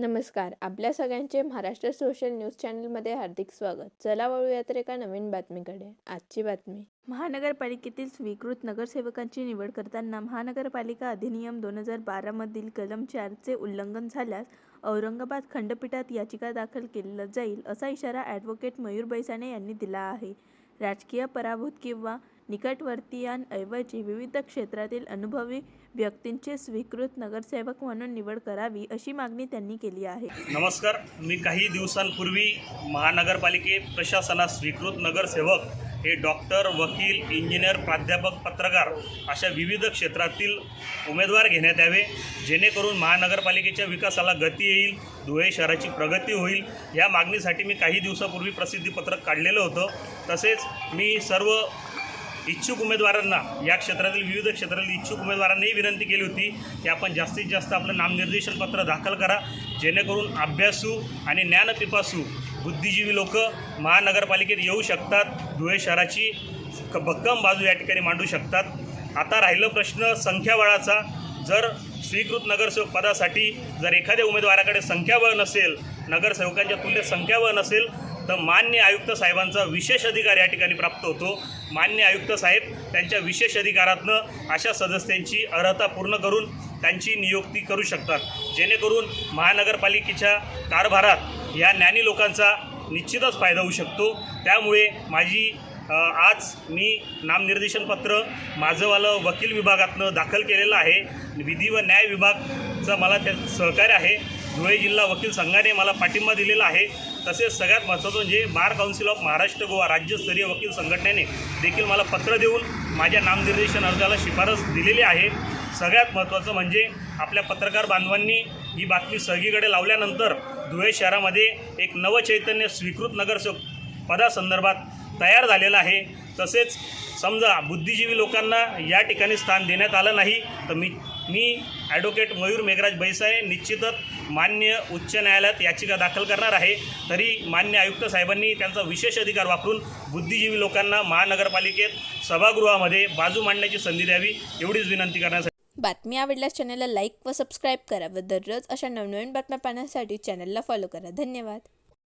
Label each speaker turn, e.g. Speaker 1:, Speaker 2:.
Speaker 1: नमस्कार. आपल्या सगळ्यांचे महाराष्ट्र सोशल न्यूज चॅनलमध्ये हार्दिक स्वागत. चला वळूया तर एका नवीन बातमीकडे. आजची बातमी.
Speaker 2: महानगरपालिकेतील स्वीकृत नगरसेवकांची निवड करताना महानगरपालिका अधिनियम 2012 मधील कलम 4चे उल्लंघन झाल्यास औरंगाबाद खंडपीठात याचिका दाखल केली जाईल, असा इशारा ॲडव्होकेट मयूर बैसाणे यांनी दिला आहे. राजकीय पराभूत किंवा निकटवर्तीयांऐवजी विविध क्षेत्रातील अनुभवी व्यक्तींची स्वीकृत नगरसेवक म्हणून निवड करावी, अशी मागणी त्यांनी केली आहे.
Speaker 3: नमस्कार. मी काही दिवसांपूर्वी महानगरपालिके प्रशासनात स्वीकृत नगरसेवक हे डॉक्टर, वकील, इंजिनियर, प्राध्यापक, पत्रकार अशा विविध क्षेत्रातील उमेदवार घेण्यात यावे, जेणेकरून महानगरपालिकेच्या विकासाला गती येईल, धुळे शहराची प्रगती होईल. या मागणीसाठी मी काही दिवसापूर्वी प्रसिद्धीपत्रक काढलेलं होतं. तसेच मी सर्व इच्छुक उमेदवारांना, या क्षेत्रातील विविध क्षेत्रातील इच्छुक उमेदवारांनाही विनंती केली होती की आपण जास्तीत जास्त आपलं नामनिर्देशन पत्र दाखल करा, जेणेकरून अभ्यासू आणि ज्ञानपिपासू बुद्धिजीवी लोक महानगरपालिकेत येऊ शकतात, धुळे शहराची भक्कम बाजू या ठिकाणी मांडू शकतात. आता राहिलं प्रश्न संख्याबळाचा. जर स्वीकृत नगरसेवक पदासाठी जर एखाद्या उमेदवाराकडे संख्याबळ नसेल, नगरसेवकांच्या तुलनेत संख्याबळ नसेल, तर मान्य आयुक्त साहेबांचा विशेष अधिकार या ठिकाणी प्राप्त होतो. मान्य आयुक्त साहेब त्यांच्या विशेष अधिकारातनं अशा सदस्यांची अर्हता पूर्ण करून त्यांची नियुक्ती करू शकतात, जेणेकरून महानगरपालिकेच्या कारभारात या ज्ञानी लोकांचा निश्चितच फायदा होऊ शकतो. त्यामुळे आज मी नामनिर्देशन पत्र माझंवालं वकील विभागातनं दाखल केलेलं आहे. विधी व न्याय विभागचं मला त्यात सहकार्य आहे. धुळे जिल्हा वकील संघाने मला पाठिंबा दिलेला आहे. तसेच सगळ्यात महत्त्वाचं म्हणजे bar council of Maharashtra Goa राज्यस्तरीय वकील संघटनेने देखील मला पत्र देऊन माझ्या नामनिर्देशन अर्जाला शिफारस दिलेली आहे. सगळ्यात महत्त्वाचं म्हणजे आपल्या पत्रकार बांधवांनी ही बातमी सगळीकडे लावल्यानंतर धुळे शहरामध्ये एक नवचैतन्य स्वीकृत नगरसेवक पदासंदर्भात तयार झालेलं आहे. तसेच समजा बुद्धिजीवी लोकांना या ठिकाणी स्थान देण्यात आलं नाही तर मी ॲडव्होकेट मयूर मेघराज बैसाणे निश्चितच मान्य उच्च न्यायालयात याचिका दाखल करणार आहे. तरी मान्य आयुक्त साहेबांनी त्यांचा विशेष अधिकार वापरून बुद्धिजीवी लोकांना महानगरपालिकेत सभागृहामध्ये बाजू मांडण्याची संधी द्यावी, एवढीच विनंती करण्यासाठी.
Speaker 1: बातमी आवडल्यास चॅनलला लाईक व सबस्क्राईब करा व दररोज अशा नवनवीन बातम्या पाहण्यासाठी चॅनलला फॉलो करा. धन्यवाद.